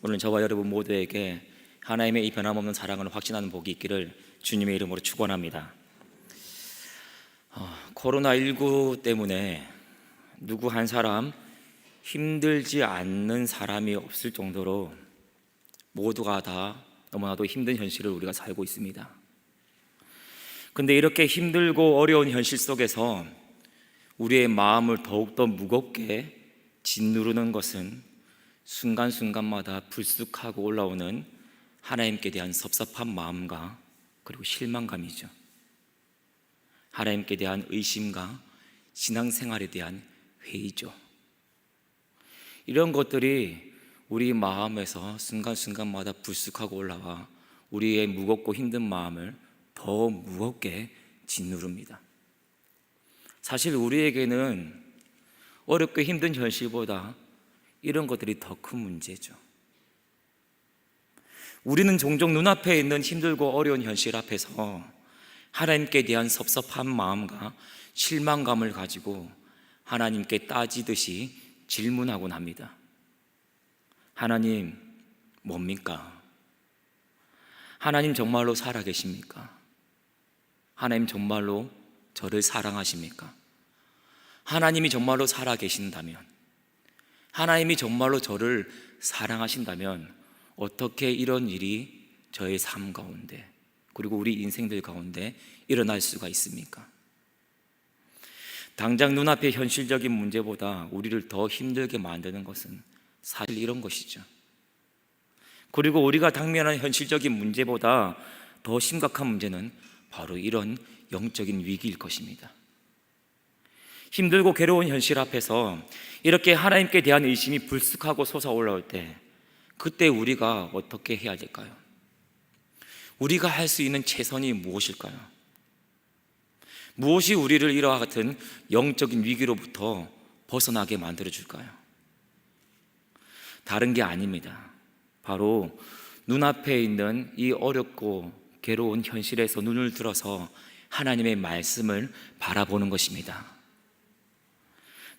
오늘 저와 여러분 모두에게 하나님의 이 변함없는 사랑을 확신하는 복이 있기를 주님의 이름으로 축원합니다. 코로나19 때문에 누구 한 사람 힘들지 않는 사람이 없을 정도로 모두가 다 너무나도 힘든 현실을 우리가 살고 있습니다. 근데 이렇게 힘들고 어려운 현실 속에서 우리의 마음을 더욱더 무겁게 짓누르는 것은 순간순간마다 불쑥하고 올라오는 하나님께 대한 섭섭한 마음과 그리고 실망감이죠. 하나님께 대한 의심과 신앙생활에 대한 회의죠. 이런 것들이 우리 마음에서 순간순간마다 불쑥하고 올라와 우리의 무겁고 힘든 마음을 더 무겁게 짓누릅니다. 사실 우리에게는 어렵고 힘든 현실보다 이런 것들이 더 큰 문제죠. 우리는 종종 눈앞에 있는 힘들고 어려운 현실 앞에서 하나님께 대한 섭섭한 마음과 실망감을 가지고 하나님께 따지듯이 질문하곤 합니다. 하나님, 뭡니까? 하나님 정말로 살아계십니까? 하나님 정말로 저를 사랑하십니까? 하나님이 정말로 살아계신다면, 하나님이 정말로 저를 사랑하신다면 어떻게 이런 일이 저의 삶 가운데 그리고 우리 인생들 가운데 일어날 수가 있습니까? 당장 눈앞의 현실적인 문제보다 우리를 더 힘들게 만드는 것은 사실 이런 것이죠. 그리고 우리가 당면한 현실적인 문제보다 더 심각한 문제는 바로 이런 영적인 위기일 것입니다. 힘들고 괴로운 현실 앞에서 이렇게 하나님께 대한 의심이 불쑥하고 솟아올라올 때 그때 우리가 어떻게 해야 될까요? 우리가 할 수 있는 최선이 무엇일까요? 무엇이 우리를 이와 같은 영적인 위기로부터 벗어나게 만들어줄까요? 다른 게 아닙니다. 바로 눈앞에 있는 이 어렵고 괴로운 현실에서 눈을 들어서 하나님의 말씀을 바라보는 것입니다.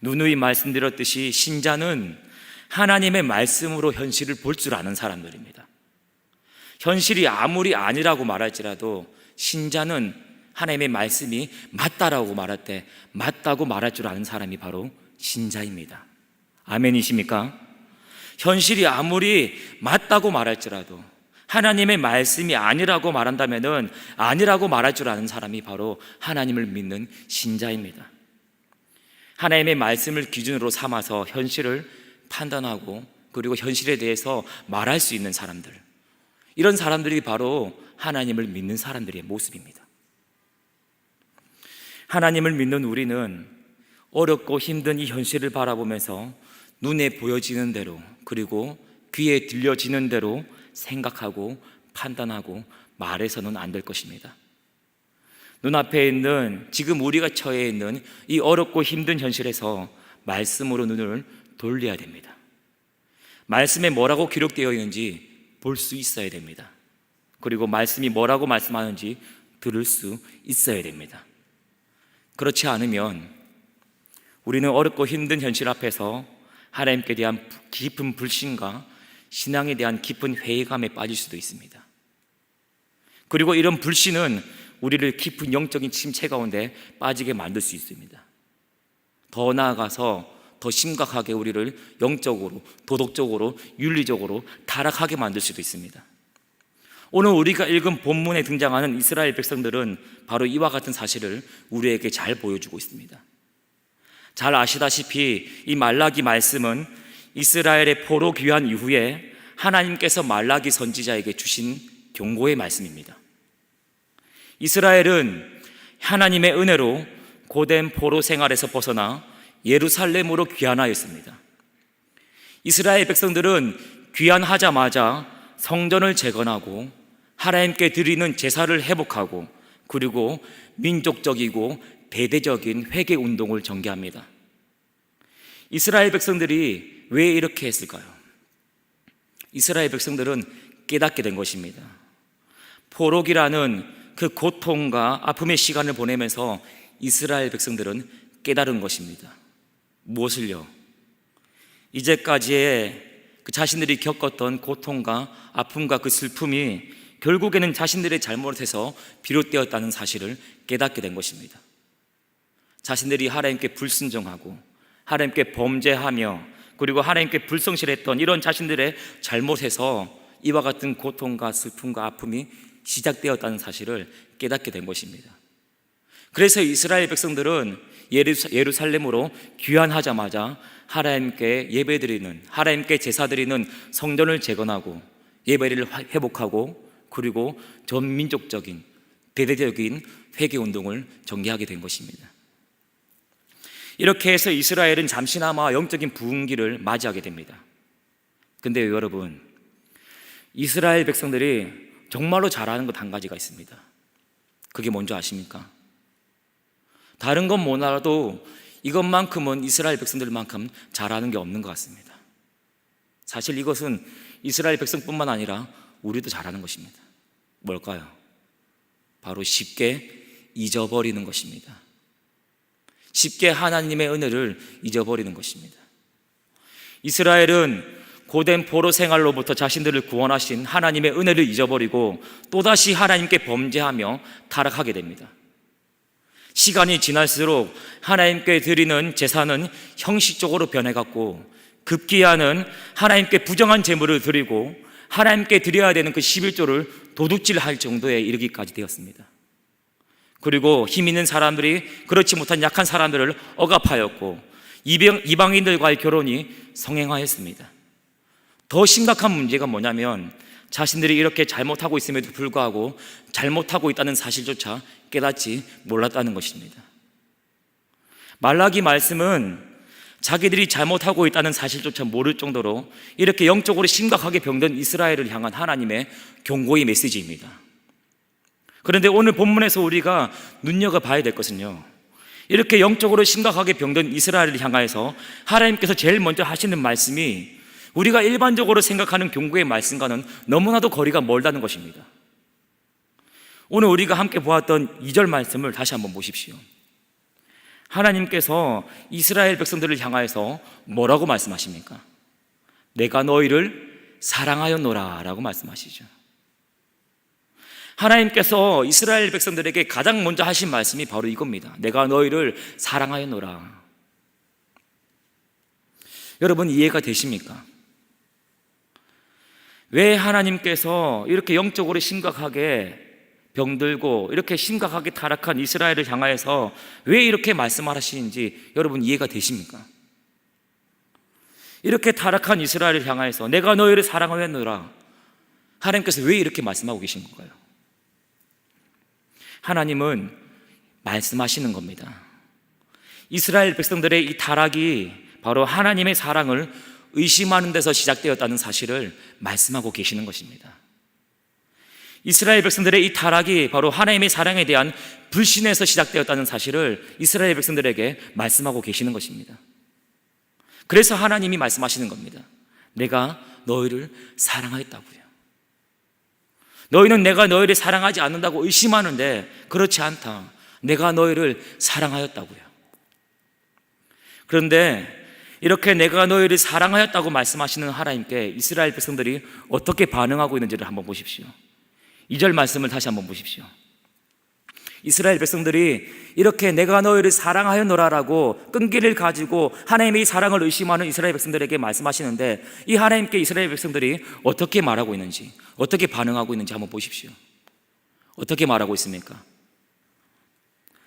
누누이 말씀드렸듯이 신자는 하나님의 말씀으로 현실을 볼 줄 아는 사람들입니다. 현실이 아무리 아니라고 말할지라도 신자는 하나님의 말씀이 맞다라고 말할 때 맞다고 말할 줄 아는 사람이 바로 신자입니다. 아멘이십니까? 현실이 아무리 맞다고 말할지라도 하나님의 말씀이 아니라고 말한다면은 아니라고 말할 줄 아는 사람이 바로 하나님을 믿는 신자입니다. 하나님의 말씀을 기준으로 삼아서 현실을 판단하고 그리고 현실에 대해서 말할 수 있는 사람들, 이런 사람들이 바로 하나님을 믿는 사람들의 모습입니다. 하나님을 믿는 우리는 어렵고 힘든 이 현실을 바라보면서 눈에 보여지는 대로 그리고 귀에 들려지는 대로 생각하고 판단하고 말해서는 안 될 것입니다. 눈앞에 있는 지금 우리가 처해 있는 이 어렵고 힘든 현실에서 말씀으로 눈을 돌려야 됩니다. 말씀에 뭐라고 기록되어 있는지 볼 수 있어야 됩니다. 그리고 말씀이 뭐라고 말씀하는지 들을 수 있어야 됩니다. 그렇지 않으면 우리는 어렵고 힘든 현실 앞에서 하나님께 대한 깊은 불신과 신앙에 대한 깊은 회의감에 빠질 수도 있습니다. 그리고 이런 불신은 우리를 깊은 영적인 침체 가운데 빠지게 만들 수 있습니다. 더 나아가서 더 심각하게 우리를 영적으로, 도덕적으로, 윤리적으로 타락하게 만들 수도 있습니다. 오늘 우리가 읽은 본문에 등장하는 이스라엘 백성들은 바로 이와 같은 사실을 우리에게 잘 보여주고 있습니다. 잘 아시다시피 이 말라기 말씀은 이스라엘의 포로 귀환 이후에 하나님께서 말라기 선지자에게 주신 경고의 말씀입니다. 이스라엘은 하나님의 은혜로 고된 포로 생활에서 벗어나 예루살렘으로 귀환하였습니다. 이스라엘 백성들은 귀환하자마자 성전을 재건하고 하나님께 드리는 제사를 회복하고 그리고 민족적이고 대대적인 회개 운동을 전개합니다. 이스라엘 백성들이 왜 이렇게 했을까요? 이스라엘 백성들은 깨닫게 된 것입니다. 포로기라는 그 고통과 아픔의 시간을 보내면서 이스라엘 백성들은 깨달은 것입니다. 무엇을요? 이제까지의 그 자신들이 겪었던 고통과 아픔과 그 슬픔이 결국에는 자신들의 잘못에서 비롯되었다는 사실을 깨닫게 된 것입니다. 자신들이 하나님께 불순종하고 하나님께 범죄하며 그리고 하나님께 불성실했던 이런 자신들의 잘못에서 이와 같은 고통과 슬픔과 아픔이 시작되었다는 사실을 깨닫게 된 것입니다. 그래서 이스라엘 백성들은 예루살렘으로 귀환하자마자 하나님께 예배드리는, 하나님께 제사드리는 성전을 재건하고 예배를 회복하고 그리고 전민족적인 대대적인 회개운동을 전개하게 된 것입니다. 이렇게 해서 이스라엘은 잠시나마 영적인 부흥기를 맞이하게 됩니다. 근데 여러분, 이스라엘 백성들이 정말로 잘하는 것 한 가지가 있습니다. 그게 뭔지 아십니까? 다른 건 뭐라도 이것만큼은 이스라엘 백성들만큼 잘하는 게 없는 것 같습니다. 사실 이것은 이스라엘 백성뿐만 아니라 우리도 잘하는 것입니다. 뭘까요? 바로 쉽게 잊어버리는 것입니다. 쉽게 하나님의 은혜를 잊어버리는 것입니다. 이스라엘은 고된 포로 생활로부터 자신들을 구원하신 하나님의 은혜를 잊어버리고 또다시 하나님께 범죄하며 타락하게 됩니다. 시간이 지날수록 하나님께 드리는 제사는 형식적으로 변해갔고 급기야는 하나님께 부정한 제물을 드리고 하나님께 드려야 되는 그 11조를 도둑질할 정도에 이르기까지 되었습니다. 그리고 힘 있는 사람들이 그렇지 못한 약한 사람들을 억압하였고 이방인들과의 결혼이 성행하였습니다. 더 심각한 문제가 뭐냐면 자신들이 이렇게 잘못하고 있음에도 불구하고 잘못하고 있다는 사실조차 깨닫지 몰랐다는 것입니다. 말라기 말씀은 자기들이 잘못하고 있다는 사실조차 모를 정도로 이렇게 영적으로 심각하게 병든 이스라엘을 향한 하나님의 경고의 메시지입니다. 그런데 오늘 본문에서 우리가 눈여겨봐야 될 것은요, 이렇게 영적으로 심각하게 병든 이스라엘을 향하여서 하나님께서 제일 먼저 하시는 말씀이 우리가 일반적으로 생각하는 경고의 말씀과는 너무나도 거리가 멀다는 것입니다. 오늘 우리가 함께 보았던 2절 말씀을 다시 한번 보십시오. 하나님께서 이스라엘 백성들을 향하여서 뭐라고 말씀하십니까? 내가 너희를 사랑하였노라 라고 말씀하시죠. 하나님께서 이스라엘 백성들에게 가장 먼저 하신 말씀이 바로 이겁니다. 내가 너희를 사랑하였노라. 여러분, 이해가 되십니까? 왜 하나님께서 이렇게 영적으로 심각하게 병들고 이렇게 심각하게 타락한 이스라엘을 향하여서 왜 이렇게 말씀하시는지 여러분 이해가 되십니까? 이렇게 타락한 이스라엘을 향하여서 내가 너희를 사랑하였노라, 하나님께서 왜 이렇게 말씀하고 계신 건가요? 하나님은 말씀하시는 겁니다. 이스라엘 백성들의 이 타락이 바로 하나님의 사랑을 의심하는 데서 시작되었다는 사실을 말씀하고 계시는 것입니다. 이스라엘 백성들의 이 타락이 바로 하나님의 사랑에 대한 불신에서 시작되었다는 사실을 이스라엘 백성들에게 말씀하고 계시는 것입니다. 그래서 하나님이 말씀하시는 겁니다. 내가 너희를 사랑하였다고요. 너희는 내가 너희를 사랑하지 않는다고 의심하는데 그렇지 않다. 내가 너희를 사랑하였다고요. 그런데 이렇게 내가 너희를 사랑하였다고 말씀하시는 하나님께 이스라엘 백성들이 어떻게 반응하고 있는지를 한번 보십시오. 2절 말씀을 다시 한번 보십시오. 이스라엘 백성들이 이렇게 내가 너희를 사랑하였노라라고 끈기를 가지고 하나님의 사랑을 의심하는 이스라엘 백성들에게 말씀하시는데 이 하나님께 이스라엘 백성들이 어떻게 말하고 있는지, 어떻게 반응하고 있는지 한번 보십시오. 어떻게 말하고 있습니까?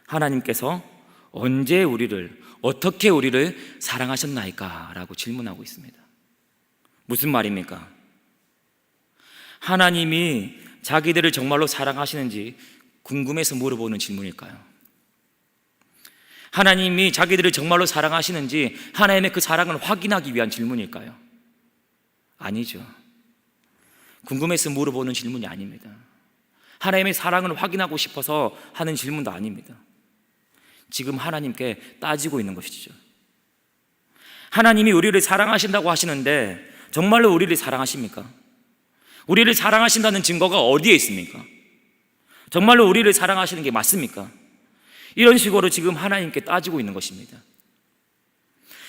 하나님께서 언제 우리를, 어떻게 우리를 사랑하셨나이까? 라고 질문하고 있습니다. 무슨 말입니까? 하나님이 자기들을 정말로 사랑하시는지 궁금해서 물어보는 질문일까요? 하나님이 자기들을 정말로 사랑하시는지 하나님의 그 사랑을 확인하기 위한 질문일까요? 아니죠. 궁금해서 물어보는 질문이 아닙니다. 하나님의 사랑을 확인하고 싶어서 하는 질문도 아닙니다. 지금 하나님께 따지고 있는 것이죠. 하나님이 우리를 사랑하신다고 하시는데 정말로 우리를 사랑하십니까? 우리를 사랑하신다는 증거가 어디에 있습니까? 정말로 우리를 사랑하시는 게 맞습니까? 이런 식으로 지금 하나님께 따지고 있는 것입니다.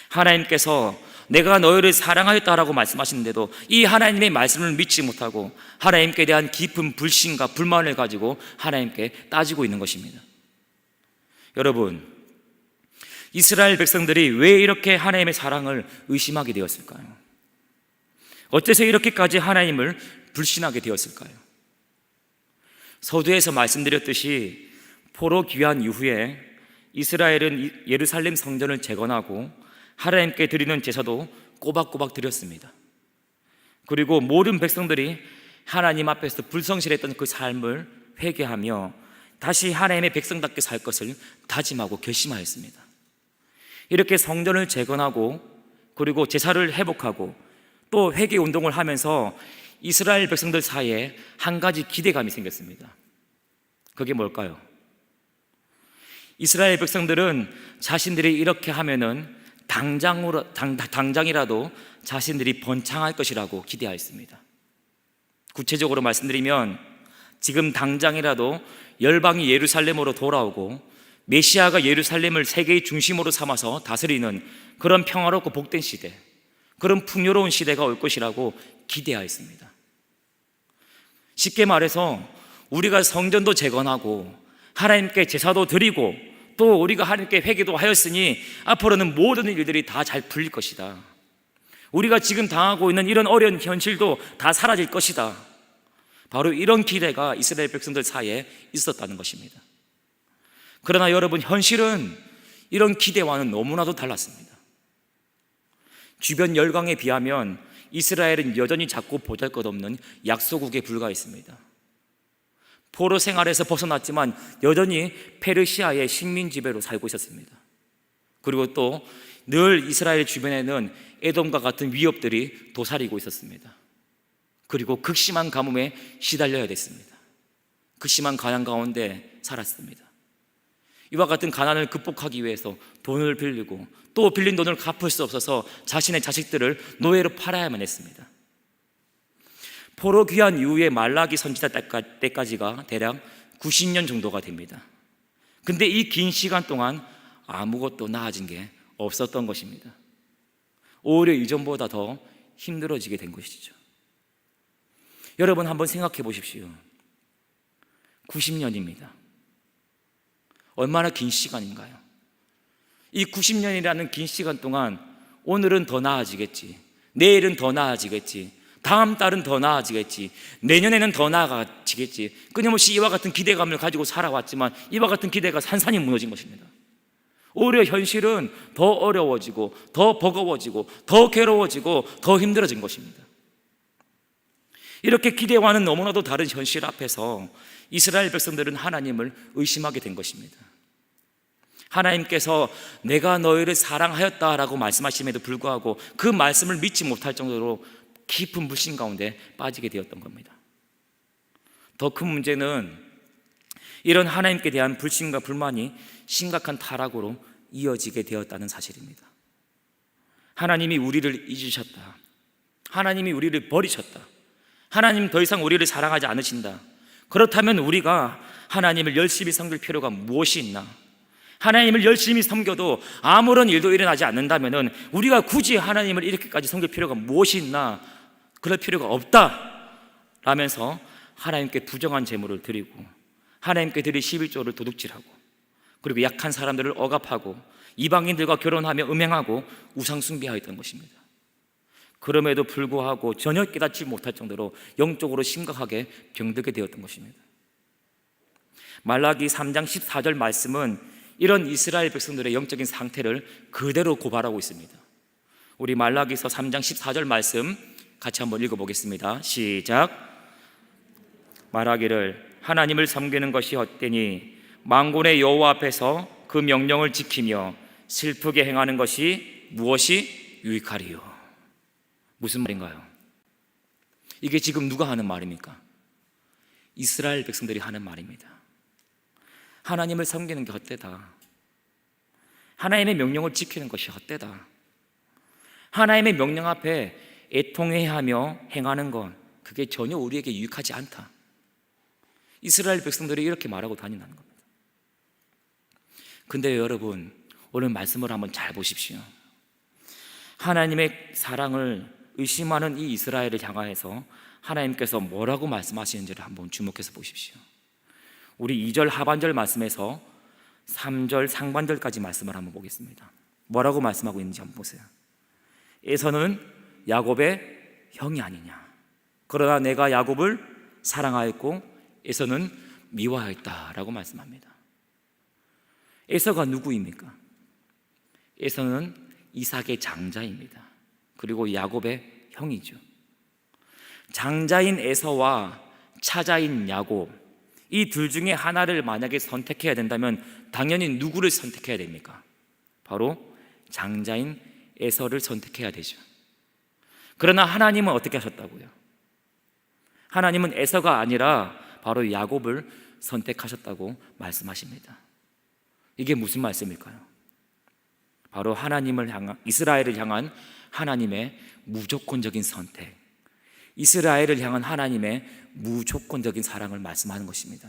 하나님께서 내가 너희를 사랑하였다라고 말씀하시는데도 이 하나님의 말씀을 믿지 못하고 하나님께 대한 깊은 불신과 불만을 가지고 하나님께 따지고 있는 것입니다. 여러분, 이스라엘 백성들이 왜 이렇게 하나님의 사랑을 의심하게 되었을까요? 어째서 이렇게까지 하나님을 불신하게 되었을까요? 서두에서 말씀드렸듯이 포로 귀환 이후에 이스라엘은 예루살렘 성전을 재건하고 하나님께 드리는 제사도 꼬박꼬박 드렸습니다. 그리고 모든 백성들이 하나님 앞에서 불성실했던 그 삶을 회개하며 다시 하나님의 백성답게 살 것을 다짐하고 결심하였습니다. 이렇게 성전을 재건하고 그리고 제사를 회복하고 또 회개 운동을 하면서 이스라엘 백성들 사이에 한 가지 기대감이 생겼습니다. 그게 뭘까요? 이스라엘 백성들은 자신들이 이렇게 하면은 당장이라도 자신들이 번창할 것이라고 기대하였습니다. 구체적으로 말씀드리면 지금 당장이라도 열방이 예루살렘으로 돌아오고 메시아가 예루살렘을 세계의 중심으로 삼아서 다스리는 그런 평화롭고 복된 시대, 그런 풍요로운 시대가 올 것이라고 기대하였습니다. 쉽게 말해서 우리가 성전도 재건하고 하나님께 제사도 드리고 또 우리가 하나님께 회개도 하였으니 앞으로는 모든 일들이 다 잘 풀릴 것이다. 우리가 지금 당하고 있는 이런 어려운 현실도 다 사라질 것이다. 바로 이런 기대가 이스라엘 백성들 사이에 있었다는 것입니다. 그러나 여러분, 현실은 이런 기대와는 너무나도 달랐습니다. 주변 열강에 비하면 이스라엘은 여전히 작고 보잘것없는 약소국에 불과했습니다. 포로 생활에서 벗어났지만 여전히 페르시아의 식민 지배로 살고 있었습니다. 그리고 또 늘 이스라엘 주변에는 에돔과 같은 위협들이 도사리고 있었습니다. 그리고 극심한 가뭄에 시달려야 됐습니다. 극심한 가난 가운데 살았습니다. 이와 같은 가난을 극복하기 위해서 돈을 빌리고 또 빌린 돈을 갚을 수 없어서 자신의 자식들을 노예로 팔아야만 했습니다. 포로 귀환 이후에 말라기 선지자 때까지가 대략 90년 정도가 됩니다. 근데 이 긴 시간 동안 아무것도 나아진 게 없었던 것입니다. 오히려 이전보다 더 힘들어지게 된 것이죠. 여러분, 한번 생각해 보십시오. 90년입니다. 얼마나 긴 시간인가요? 이 90년이라는 긴 시간 동안 오늘은 더 나아지겠지, 내일은 더 나아지겠지, 다음 달은 더 나아지겠지, 내년에는 더 나아지겠지, 끊임없이 이와 같은 기대감을 가지고 살아왔지만 이와 같은 기대가 산산이 무너진 것입니다. 오히려 현실은 더 어려워지고 더 버거워지고 더 괴로워지고 더 힘들어진 것입니다. 이렇게 기대와는 너무나도 다른 현실 앞에서 이스라엘 백성들은 하나님을 의심하게 된 것입니다. 하나님께서 내가 너희를 사랑하였다라고 말씀하심에도 불구하고 그 말씀을 믿지 못할 정도로 깊은 불신 가운데 빠지게 되었던 겁니다. 더 큰 문제는 이런 하나님께 대한 불신과 불만이 심각한 타락으로 이어지게 되었다는 사실입니다. 하나님이 우리를 잊으셨다. 하나님이 우리를 버리셨다. 하나님 더 이상 우리를 사랑하지 않으신다. 그렇다면 우리가 하나님을 열심히 섬길 필요가 무엇이 있나? 하나님을 열심히 섬겨도 아무런 일도 일어나지 않는다면 우리가 굳이 하나님을 이렇게까지 섬길 필요가 무엇이 있나? 그럴 필요가 없다 라면서 하나님께 부정한 제물을 드리고 하나님께 드릴 11조를 도둑질하고 그리고 약한 사람들을 억압하고 이방인들과 결혼하며 음행하고 우상 숭배하였던 것입니다. 그럼에도 불구하고 전혀 깨닫지 못할 정도로 영적으로 심각하게 병들게 되었던 것입니다. 말라기 3장 14절 말씀은 이런 이스라엘 백성들의 영적인 상태를 그대로 고발하고 있습니다. 우리 말라기서 3장 14절 말씀 같이 한번 읽어보겠습니다. 시작. 말하기를 하나님을 섬기는 것이 헛되니 만군의 여호와 앞에서 그 명령을 지키며 슬프게 행하는 것이 무엇이 유익하리요. 무슨 말인가요? 이게 지금 누가 하는 말입니까? 이스라엘 백성들이 하는 말입니다. 하나님을 섬기는 게 헛되다. 하나님의 명령을 지키는 것이 헛되다. 하나님의 명령 앞에 애통해하며 행하는 건 그게 전혀 우리에게 유익하지 않다. 이스라엘 백성들이 이렇게 말하고 다닌다는 겁니다. 근데 여러분, 오늘 말씀을 한번 잘 보십시오. 하나님의 사랑을 의심하는 이 이스라엘을 향하여서 하나님께서 뭐라고 말씀하시는지를 한번 주목해서 보십시오. 우리 2절 하반절 말씀에서 3절 상반절까지 말씀을 한번 보겠습니다. 뭐라고 말씀하고 있는지 한번 보세요. 에서는 야곱의 형이 아니냐, 그러나 내가 야곱을 사랑하였고 에서는 미워하였다라고 말씀합니다. 에서가 누구입니까? 에서는 이삭의 장자입니다. 그리고 야곱의 형이죠. 장자인 에서와 차자인 야곱, 이 둘 중에 하나를 만약에 선택해야 된다면 당연히 누구를 선택해야 됩니까? 바로 장자인 에서를 선택해야 되죠. 그러나 하나님은 어떻게 하셨다고요? 하나님은 에서가 아니라 바로 야곱을 선택하셨다고 말씀하십니다. 이게 무슨 말씀일까요? 바로 하나님을 향한, 이스라엘을 향한 하나님의 무조건적인 선택, 이스라엘을 향한 하나님의 무조건적인 사랑을 말씀하는 것입니다.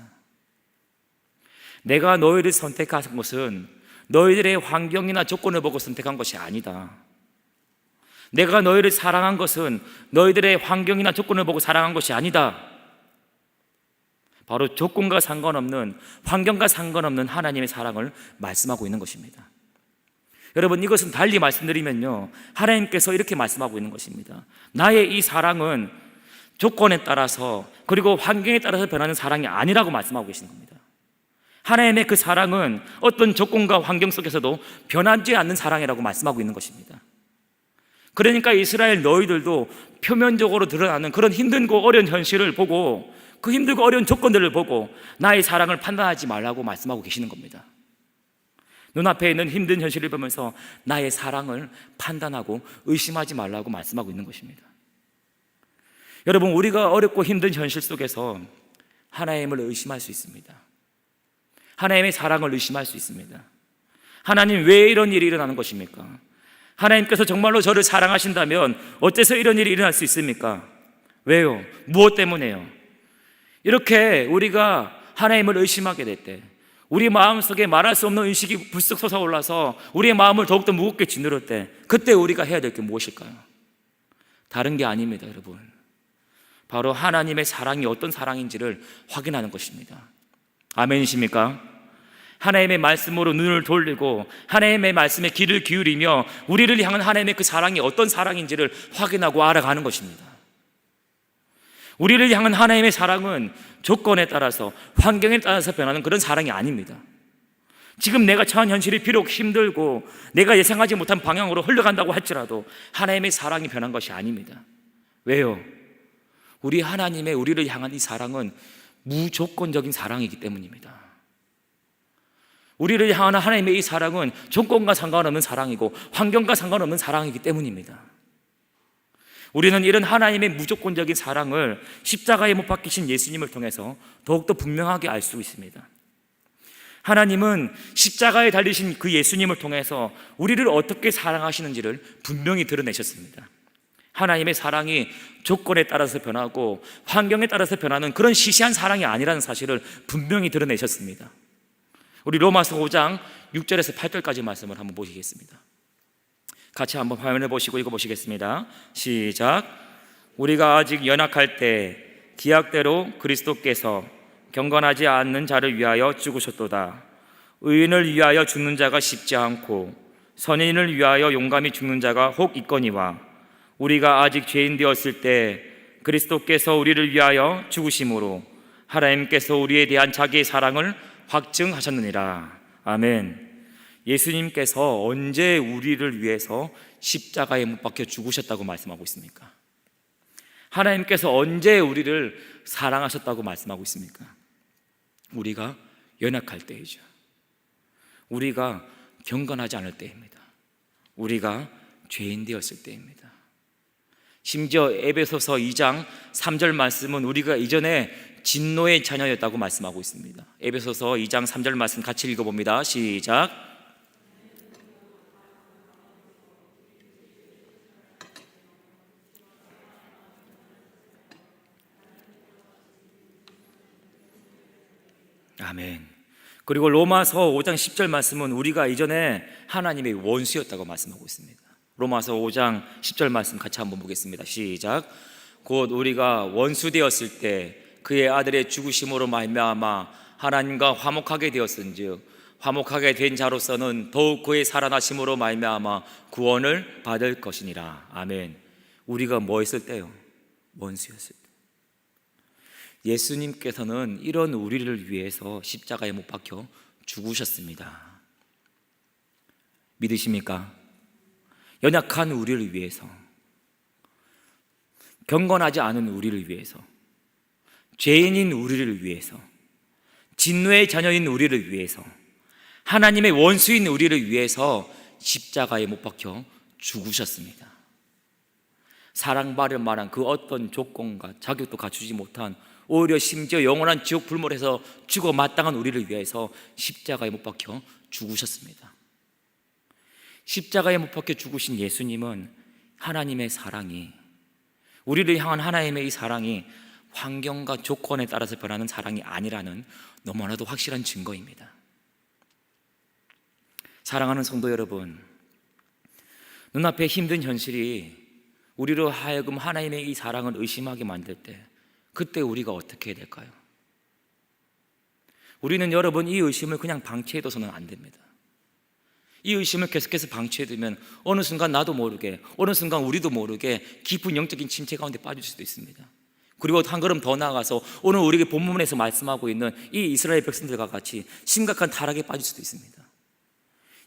내가 너희를 선택한 것은 너희들의 환경이나 조건을 보고 선택한 것이 아니다. 내가 너희를 사랑한 것은 너희들의 환경이나 조건을 보고 사랑한 것이 아니다. 바로 조건과 상관없는, 환경과 상관없는 하나님의 사랑을 말씀하고 있는 것입니다. 여러분, 이것은 달리 말씀드리면요, 하나님께서 이렇게 말씀하고 있는 것입니다. 나의 이 사랑은 조건에 따라서 그리고 환경에 따라서 변하는 사랑이 아니라고 말씀하고 계시는 겁니다. 하나님의 그 사랑은 어떤 조건과 환경 속에서도 변하지 않는 사랑이라고 말씀하고 있는 것입니다. 그러니까 이스라엘 너희들도 표면적으로 드러나는 그런 힘들고 어려운 현실을 보고, 그 힘들고 어려운 조건들을 보고 나의 사랑을 판단하지 말라고 말씀하고 계시는 겁니다. 눈앞에 있는 힘든 현실을 보면서 나의 사랑을 판단하고 의심하지 말라고 말씀하고 있는 것입니다. 여러분, 우리가 어렵고 힘든 현실 속에서 하나님을 의심할 수 있습니다. 하나님의 사랑을 의심할 수 있습니다. 하나님, 왜 이런 일이 일어나는 것입니까? 하나님께서 정말로 저를 사랑하신다면 어째서 이런 일이 일어날 수 있습니까? 왜요? 무엇 때문에요? 이렇게 우리가 하나님을 의심하게 될 때, 우리 마음속에 말할 수 없는 의식이 불쑥 솟아올라서 우리의 마음을 더욱더 무겁게 짓누를 때, 그때 우리가 해야 될 게 무엇일까요? 다른 게 아닙니다, 여러분. 바로 하나님의 사랑이 어떤 사랑인지를 확인하는 것입니다. 아멘이십니까? 하나님의 말씀으로 눈을 돌리고 하나님의 말씀에 귀를 기울이며 우리를 향한 하나님의 그 사랑이 어떤 사랑인지를 확인하고 알아가는 것입니다. 우리를 향한 하나님의 사랑은 조건에 따라서, 환경에 따라서 변하는 그런 사랑이 아닙니다. 지금 내가 처한 현실이 비록 힘들고 내가 예상하지 못한 방향으로 흘러간다고 할지라도 하나님의 사랑이 변한 것이 아닙니다. 왜요? 우리 하나님의 우리를 향한 이 사랑은 무조건적인 사랑이기 때문입니다. 우리를 향한 하나님의 이 사랑은 조건과 상관없는 사랑이고 환경과 상관없는 사랑이기 때문입니다. 우리는 이런 하나님의 무조건적인 사랑을 십자가에 못 박히신 예수님을 통해서 더욱더 분명하게 알 수 있습니다. 하나님은 십자가에 달리신 그 예수님을 통해서 우리를 어떻게 사랑하시는지를 분명히 드러내셨습니다. 하나님의 사랑이 조건에 따라서 변하고 환경에 따라서 변하는 그런 시시한 사랑이 아니라는 사실을 분명히 드러내셨습니다. 우리 로마서 5장 6절에서 8절까지 말씀을 한번 보시겠습니다. 같이 한번 화면을 보시고 읽어보시겠습니다. 시작. 우리가 아직 연약할 때 기약대로 그리스도께서 경건하지 않는 자를 위하여 죽으셨도다. 의인을 위하여 죽는 자가 쉽지 않고 선인을 위하여 용감히 죽는 자가 혹 있거니와 우리가 아직 죄인 되었을 때 그리스도께서 우리를 위하여 죽으심으로 하나님께서 우리에 대한 자기의 사랑을 확증하셨느니라. 아멘. 예수님께서 언제 우리를 위해서 십자가에 못 박혀 죽으셨다고 말씀하고 있습니까? 하나님께서 언제 우리를 사랑하셨다고 말씀하고 있습니까? 우리가 연약할 때이죠. 우리가 경건하지 않을 때입니다. 우리가 죄인 되었을 때입니다. 심지어 에베소서 2장 3절 말씀은 우리가 이전에 진노의 자녀였다고 말씀하고 있습니다. 에베소서 2장 3절 말씀 같이 읽어봅니다. 시작. 아멘. 그리고 로마서 5장 10절 말씀은 우리가 이전에 하나님의 원수였다고 말씀하고 있습니다. 로마서 5장 10절 말씀 같이 한번 보겠습니다. 시작. 곧 우리가 원수 되었을 때 그의 아들의 죽으심으로 말미암아 하나님과 화목하게 되었은즉 화목하게 된 자로서는 더욱 그의 살아나심으로 말미암아 구원을 받을 것이니라. 아멘. 우리가 뭐 했을 때요? 원수였을 때. 예수님께서는 이런 우리를 위해서 십자가에 못 박혀 죽으셨습니다. 믿으십니까? 연약한 우리를 위해서, 경건하지 않은 우리를 위해서, 죄인인 우리를 위해서, 진노의 자녀인 우리를 위해서, 하나님의 원수인 우리를 위해서 십자가에 못 박혀 죽으셨습니다. 사랑받을 만한 그 어떤 조건과 자격도 갖추지 못한, 오히려 심지어 영원한 지옥 불못에서 죽어 마땅한 우리를 위해서 십자가에 못 박혀 죽으셨습니다. 십자가에 못 박혀 죽으신 예수님은 하나님의 사랑이, 우리를 향한 하나님의 이 사랑이 환경과 조건에 따라서 변하는 사랑이 아니라는 너무나도 확실한 증거입니다. 사랑하는 성도 여러분, 눈앞에 힘든 현실이 우리로 하여금 하나님의 이 사랑을 의심하게 만들 때, 그때 우리가 어떻게 해야 될까요? 우리는 여러분 이 의심을 그냥 방치해둬서는 안 됩니다. 이 의심을 계속해서 방치해두면 어느 순간 나도 모르게, 어느 순간 우리도 모르게 깊은 영적인 침체 가운데 빠질 수도 있습니다. 그리고 한 걸음 더 나아가서 오늘 우리에게 본문에서 말씀하고 있는 이 이스라엘 백성들과 같이 심각한 타락에 빠질 수도 있습니다.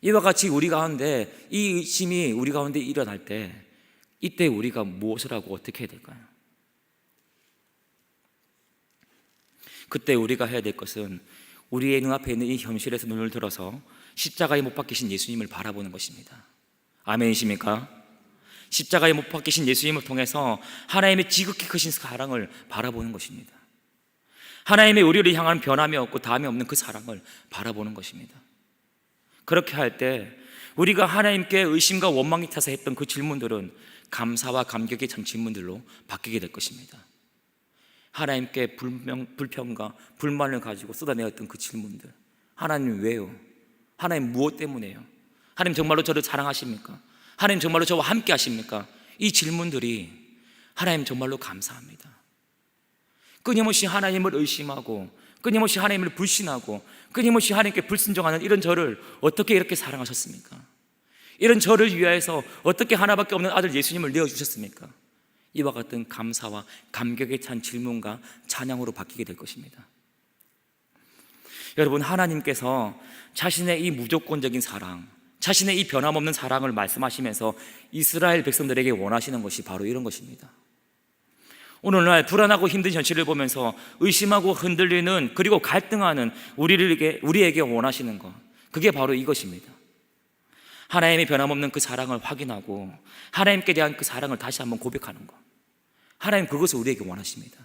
이와 같이 우리 가운데 이 의심이 우리 가운데 일어날 때, 이때 우리가 무엇을 하고 어떻게 해야 될까요? 그때 우리가 해야 될 것은 우리의 눈앞에 있는 이 현실에서 눈을 들어서 십자가에 못 박히신 예수님을 바라보는 것입니다. 아멘이십니까? 십자가에 못 박히신 예수님을 통해서 하나님의 지극히 크신 사랑을 바라보는 것입니다. 하나님의 우리를 향한 변함이 없고 다함이 없는 그 사랑을 바라보는 것입니다. 그렇게 할 때 우리가 하나님께 의심과 원망이 타서 했던 그 질문들은 감사와 감격에 찬 질문들로 바뀌게 될 것입니다. 하나님께 불평과 불만을 가지고 쏟아내었던 그 질문들, 하나님 왜요? 하나님 무엇 때문에요? 하나님 정말로 저를 사랑하십니까? 하나님 정말로 저와 함께 하십니까? 이 질문들이 하나님 정말로 감사합니다. 끊임없이 하나님을 의심하고 끊임없이 하나님을 불신하고 끊임없이 하나님께 불순종하는 이런 저를 어떻게 이렇게 사랑하셨습니까? 이런 저를 위하여서 어떻게 하나밖에 없는 아들 예수님을 내어주셨습니까? 이와 같은 감사와 감격에 찬 질문과 찬양으로 바뀌게 될 것입니다. 여러분, 하나님께서 자신의 이 무조건적인 사랑, 자신의 이 변함없는 사랑을 말씀하시면서 이스라엘 백성들에게 원하시는 것이 바로 이런 것입니다. 오늘날 불안하고 힘든 현실을 보면서 의심하고 흔들리는, 그리고 갈등하는 우리에게 원하시는 것, 그게 바로 이것입니다. 하나님의 변함없는 그 사랑을 확인하고 하나님께 대한 그 사랑을 다시 한번 고백하는 것, 하나님 그것을 우리에게 원하십니다.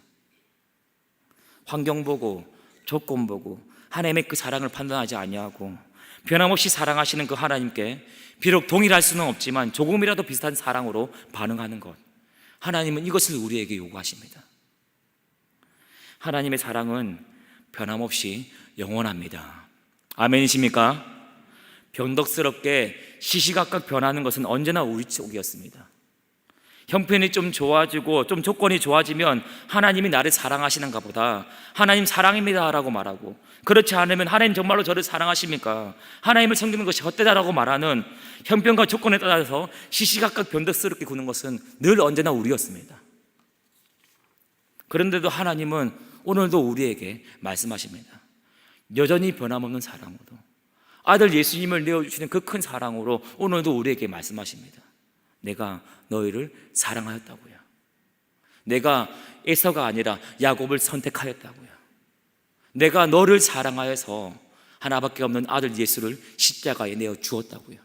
환경 보고 조건 보고 하나님의 그 사랑을 판단하지 아니하고 변함없이 사랑하시는 그 하나님께 비록 동일할 수는 없지만 조금이라도 비슷한 사랑으로 반응하는 것, 하나님은 이것을 우리에게 요구하십니다. 하나님의 사랑은 변함없이 영원합니다. 아멘이십니까? 변덕스럽게 시시각각 변하는 것은 언제나 우리 쪽이었습니다. 형편이 좀 좋아지고 좀 조건이 좋아지면 하나님이 나를 사랑하시는가 보다, 하나님 사랑입니다 라고 말하고, 그렇지 않으면 하나님 정말로 저를 사랑하십니까? 하나님을 섬기는 것이 헛되다라고 말하는 형편과 조건에 따라서 시시각각 변덕스럽게 구는 것은 늘 언제나 우리였습니다. 그런데도 하나님은 오늘도 우리에게 말씀하십니다. 여전히 변함없는 사랑으로, 아들 예수님을 내어주시는 그 큰 사랑으로 오늘도 우리에게 말씀하십니다. 내가 너희를 사랑하였다고요. 내가 에서가 아니라 야곱을 선택하였다고요. 내가 너를 사랑하여서 하나밖에 없는 아들 예수를 십자가에 내어 주었다고요.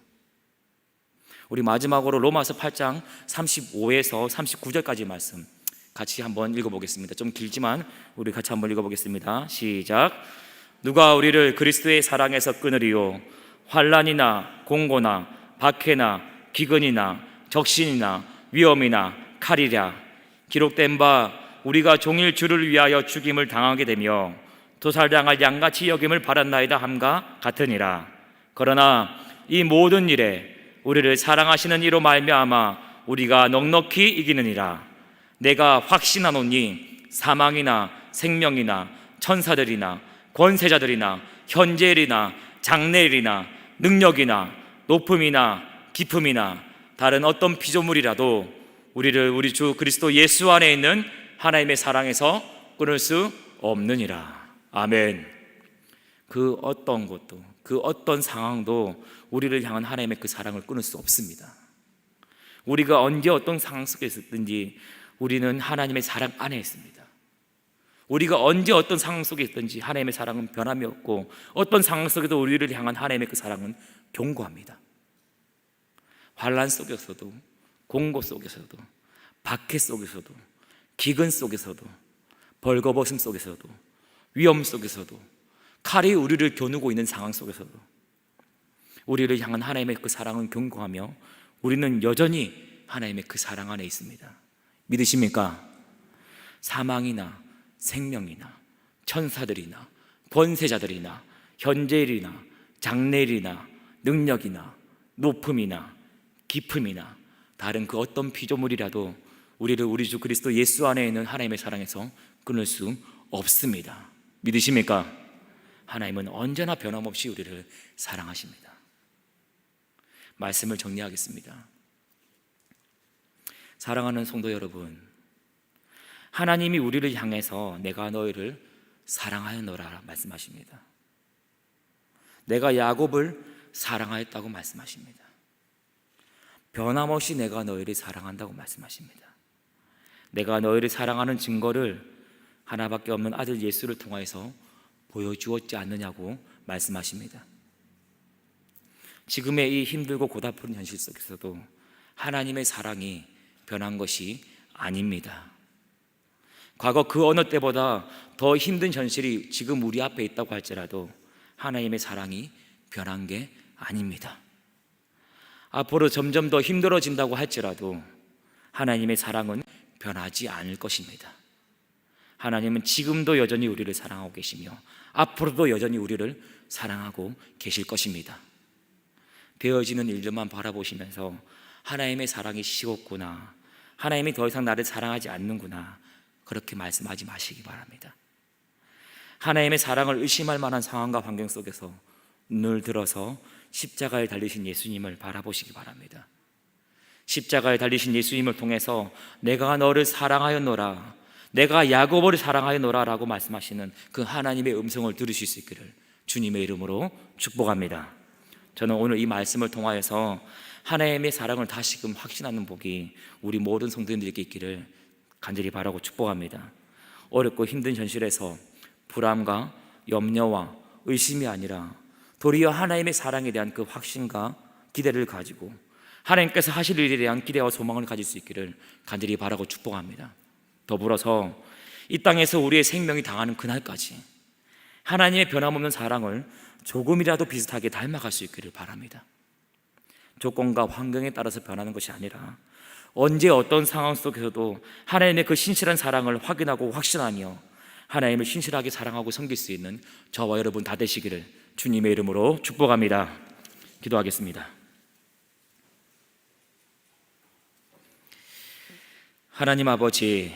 우리 마지막으로 로마서 8장 35에서 39절까지 말씀 같이 한번 읽어보겠습니다. 좀 길지만 우리 같이 한번 읽어보겠습니다. 시작. 누가 우리를 그리스도의 사랑에서 끊으리요? 환난이나 공고나 박해나 기근이나 적신이나 위험이나 칼이랴. 기록된 바 우리가 종일 주를 위하여 죽임을 당하게 되며 도살당할 양같이 여김을 받았나이다 함과 같으니라. 그러나 이 모든 일에 우리를 사랑하시는 이로 말미암아 우리가 넉넉히 이기느니라. 내가 확신하노니 사망이나 생명이나 천사들이나 권세자들이나 현재일이나 장래일이나 능력이나 높음이나 깊음이나 다른 어떤 피조물이라도 우리를 우리 주 그리스도 예수 안에 있는 하나님의 사랑에서 끊을 수 없느니라. 아멘. 그 어떤 것도, 그 어떤 상황도 우리를 향한 하나님의 그 사랑을 끊을 수 없습니다. 우리가 언제 어떤 상황 속에 있었든지 우리는 하나님의 사랑 안에 있습니다. 우리가 언제 어떤 상황 속에 있든지 하나님의 사랑은 변함이 없고, 어떤 상황 속에도 우리를 향한 하나님의 그 사랑은 견고합니다. 환난 속에서도, 공고 속에서도, 박해 속에서도, 기근 속에서도, 벌거벗음 속에서도, 위험 속에서도, 칼이 우리를 겨누고 있는 상황 속에서도 우리를 향한 하나님의 그 사랑은 견고하며 우리는 여전히 하나님의 그 사랑 안에 있습니다. 믿으십니까? 사망이나 생명이나 천사들이나 권세자들이나 현재일이나 장래일이나 능력이나 높음이나 깊음이나 다른 그 어떤 피조물이라도 우리를 우리 주 그리스도 예수 안에 있는 하나님의 사랑에서 끊을 수 없습니다. 믿으십니까? 하나님은 언제나 변함없이 우리를 사랑하십니다. 말씀을 정리하겠습니다. 사랑하는 성도 여러분, 하나님이 우리를 향해서 내가 너희를 사랑하였노라 말씀하십니다. 내가 야곱을 사랑하였다고 말씀하십니다. 변함없이 내가 너희를 사랑한다고 말씀하십니다. 내가 너희를 사랑하는 증거를 하나밖에 없는 아들 예수를 통하여서 보여주었지 않느냐고 말씀하십니다. 지금의 이 힘들고 고달픈 현실 속에서도 하나님의 사랑이 변한 것이 아닙니다. 과거 그 어느 때보다 더 힘든 현실이 지금 우리 앞에 있다고 할지라도 하나님의 사랑이 변한 게 아닙니다. 앞으로 점점 더 힘들어진다고 할지라도 하나님의 사랑은 변하지 않을 것입니다. 하나님은 지금도 여전히 우리를 사랑하고 계시며 앞으로도 여전히 우리를 사랑하고 계실 것입니다. 되어지는 일들만 바라보시면서 하나님의 사랑이 식었구나, 하나님이 더 이상 나를 사랑하지 않는구나, 그렇게 말씀하지 마시기 바랍니다. 하나님의 사랑을 의심할 만한 상황과 환경 속에서 눈을 들어서 십자가에 달리신 예수님을 바라보시기 바랍니다. 십자가에 달리신 예수님을 통해서 내가 너를 사랑하였노라, 내가 야곱을 사랑하였노라 라고 말씀하시는 그 하나님의 음성을 들으실 수 있기를 주님의 이름으로 축복합니다. 저는 오늘 이 말씀을 통하여서 하나님의 사랑을 다시금 확신하는 복이 우리 모든 성도님들에게 있기를 간절히 바라고 축복합니다. 어렵고 힘든 현실에서 불안과 염려와 의심이 아니라 도리어 하나님의 사랑에 대한 그 확신과 기대를 가지고 하나님께서 하실 일에 대한 기대와 소망을 가질 수 있기를 간절히 바라고 축복합니다. 더불어서 이 땅에서 우리의 생명이 당하는 그날까지 하나님의 변함없는 사랑을 조금이라도 비슷하게 닮아갈 수 있기를 바랍니다. 조건과 환경에 따라서 변하는 것이 아니라 언제 어떤 상황 속에서도 하나님의 그 신실한 사랑을 확인하고 확신하며 하나님을 신실하게 사랑하고 섬길 수 있는 저와 여러분 다 되시기를 주님의 이름으로 축복합니다. 기도하겠습니다. 하나님 아버지,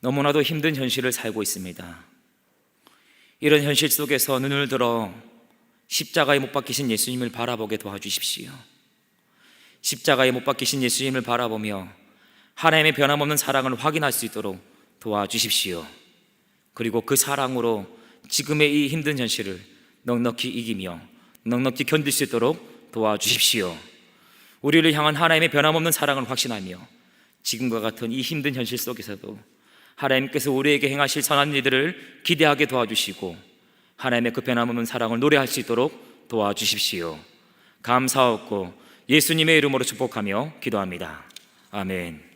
너무나도 힘든 현실을 살고 있습니다. 이런 현실 속에서 눈을 들어 십자가에 못 박히신 예수님을 바라보게 도와주십시오. 십자가에 못 박히신 예수님을 바라보며 하나님의 변함없는 사랑을 확인할 수 있도록 도와주십시오. 그리고 그 사랑으로 지금의 이 힘든 현실을 넉넉히 이기며 넉넉히 견딜 수 있도록 도와주십시오. 우리를 향한 하나님의 변함없는 사랑을 확신하며 지금과 같은 이 힘든 현실 속에서도 하나님께서 우리에게 행하실 선한 일들을 기대하게 도와주시고 하나님의 그 변함없는 사랑을 노래할 수 있도록 도와주십시오. 감사하고 예수님의 이름으로 축복하며 기도합니다. 아멘.